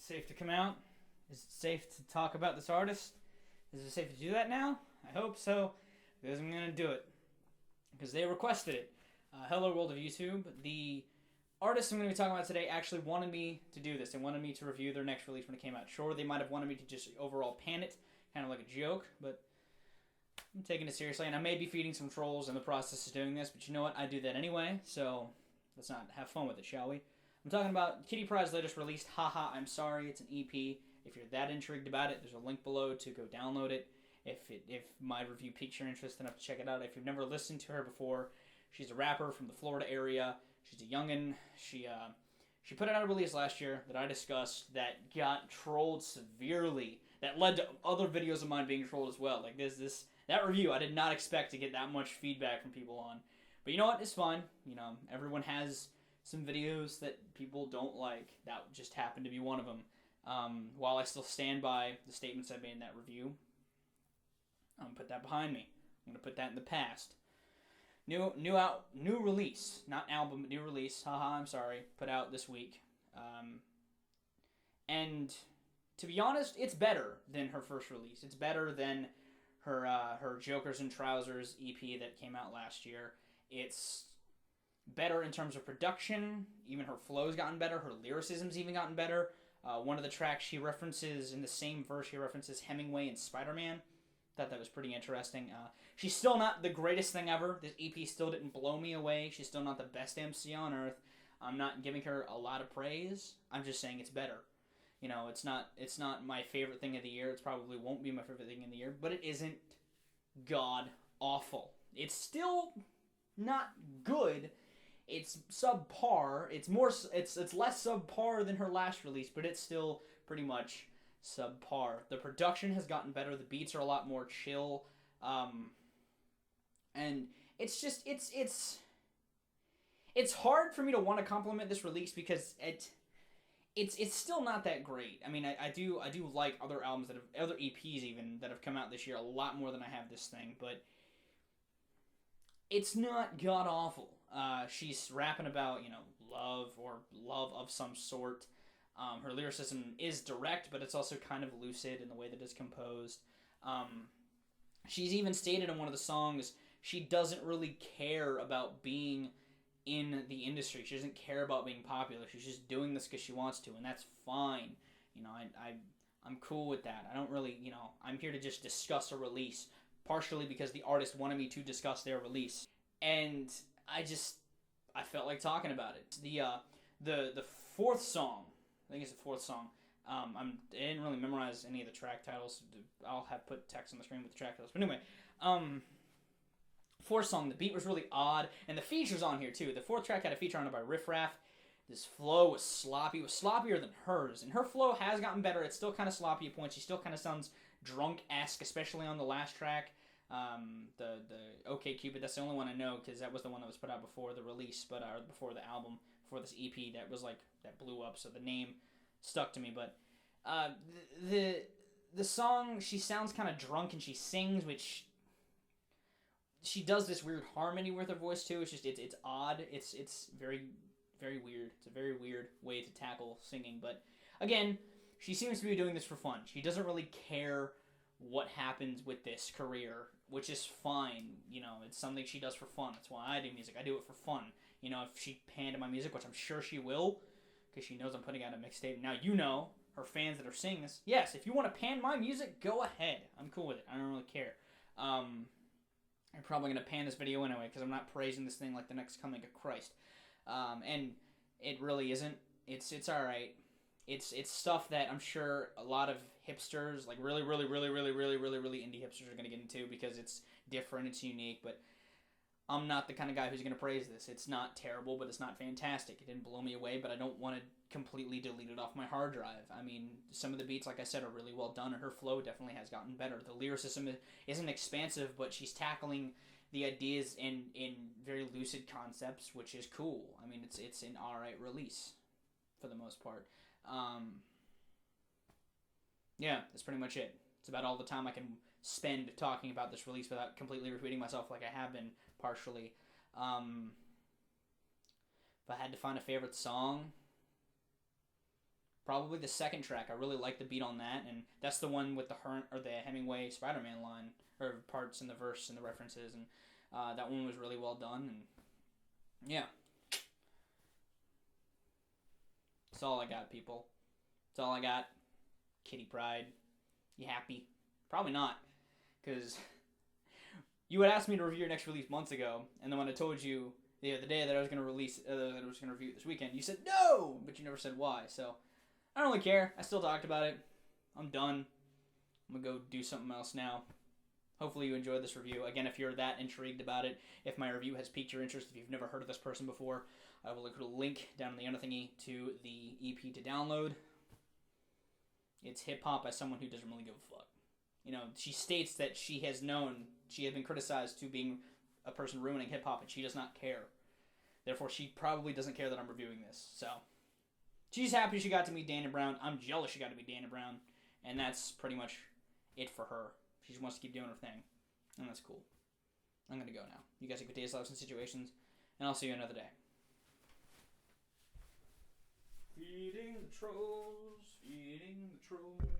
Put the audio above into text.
it safe to come out? Is it safe to talk about this artist? Is it safe to do that now? I hope so, because I'm going to do it. Because they requested it. Hello, world of YouTube. The artist I'm going to be talking about today actually wanted me to do this. They wanted me to review their next release when it came out. Sure, they might have wanted me to just overall pan it, kind of like a joke, but I'm taking it seriously. And I may be feeding some trolls in the process of doing this, but you know what? I do that anyway, so let's not have fun with it, shall we? I'm talking about Kitty Pryde's latest release, Haha, I'm Sorry. It's an EP. If you're that intrigued about it, there's a link below to go download it. If my review piques your interest enough to check it out. If you've never listened to her before, she's a rapper from the Florida area. She's a youngin'. She put out a release last year that I discussed that got trolled severely. That led to other videos of mine being trolled as well. Like that review, I did not expect to get that much feedback from people on. But you know what? It's fine. You know, everyone has some videos that people don't like. That just happened to be one of them. While I still stand by the statements I made in that review, I'm going to put that behind me. I'm going to put that in the past. New release. Not album, but new release. Haha, I'm Sorry. Put out this week. And to be honest, it's better than her first release. It's better than her Jokers and Trousers EP that came out last year. It's better in terms of production. Even her flow's gotten better. Her lyricism's even gotten better. One of the tracks she references in the same verse, she references Hemingway and Spider-Man. Thought that was pretty interesting. She's still not the greatest thing ever. This EP still didn't blow me away. She's still not the best MC on earth. I'm not giving her a lot of praise. I'm just saying it's better. You know, it's not my favorite thing of the year. It probably won't be my favorite thing in the year, but it isn't god awful. It's still not good. It's subpar. It's less subpar than her last release, but it's still pretty much subpar. The production has gotten better. The beats are a lot more chill, and it's just it's hard for me to want to compliment this release because it's still not that great. I mean, I do like other albums other EPs even that have come out this year a lot more than I have this thing, but it's not god awful. She's rapping about, you know, love or love of some sort. Her lyricism is direct, but it's also kind of lucid in the way that it's composed. She's even stated in one of the songs she doesn't really care about being in the industry. She doesn't care about being popular. She's just doing this because she wants to, and that's fine. You know, I'm cool with that. I don't really, you know, I'm here to just discuss a release, partially because the artist wanted me to discuss their release, and I felt like talking about it. The fourth song, I think it's the fourth song. I didn't really memorize any of the track titles. I'll have put text on the screen with the track titles. But anyway, fourth song, the beat was really odd, and the features on here too. The fourth track had a feature on it by Viralrak. This flow was sloppy. It was sloppier than hers, and her flow has gotten better. It's still kind of sloppy at points. She still kind of sounds drunk-esque, especially on the last track. The OK Cupid, that's the only one I know because that was the one that was put out before the release, or before the album, before this EP that was like that blew up. So the name stuck to me, but the song, she sounds kind of drunk and she sings, which she does this weird harmony with her voice too. It's just it's odd. It's very very weird. It's a very weird way to tackle singing, but again, she seems to be doing this for fun. She doesn't really care what happens with this career, which is fine. You know, it's something she does for fun. That's why I do music. I do it for fun. You know, if she panned my music, which I'm sure she will, because she knows I'm putting out a mixtape. Now, you know, her fans that are seeing this, yes, if you want to pan my music, go ahead. I'm cool with it. I don't really care. I'm probably going to pan this video anyway, because I'm not praising this thing like the next coming of Christ. And it really isn't. It's alright. It's stuff that I'm sure a lot of hipsters, like really indie hipsters are going to get into because it's different, it's unique, but I'm not the kind of guy who's going to praise this. It's not terrible, but it's not fantastic. It didn't blow me away, but I don't want to completely delete it off my hard drive. I mean, some of the beats, like I said, are really well done, and her flow definitely has gotten better. The lyricism isn't expansive, but she's tackling the ideas in very lucid concepts, which is cool. I mean, it's an alright release for the most part. Yeah, that's pretty much it. It's about all the time I can spend talking about this release without completely repeating myself like I have been partially. If I had to find a favorite song, Probably the second track. I really like the beat on that, and that's the one with the Hemingway Spider-Man line or parts in the verse and the references, and that one was really well done. And yeah, that's all I got, people. That's all I got. Kitty Pryde, you happy? Probably not, because you had asked me to review your next release months ago, and then when I told you the day that I was going to release, that I was going to review it this weekend, you said no, but you never said why. So I don't really care. I still talked about it. I'm done. I'm going to go do something else now. Hopefully you enjoyed this review. Again, if you're that intrigued about it, if my review has piqued your interest, if you've never heard of this person before, I will include a link down in the under thingy to the EP to download. It's hip-hop by someone who doesn't really give a fuck. You know, she states that she has been criticized to being a person ruining hip-hop, and she does not care. Therefore, she probably doesn't care that I'm reviewing this. So, she's happy she got to meet Dana Brown. I'm jealous she got to meet Dana Brown. And that's pretty much it for her. She just wants to keep doing her thing. And that's cool. I'm going to go now. You guys have good days, lives, and situations. And I'll see you another day. Feeding the trolls. Feeding the trolls.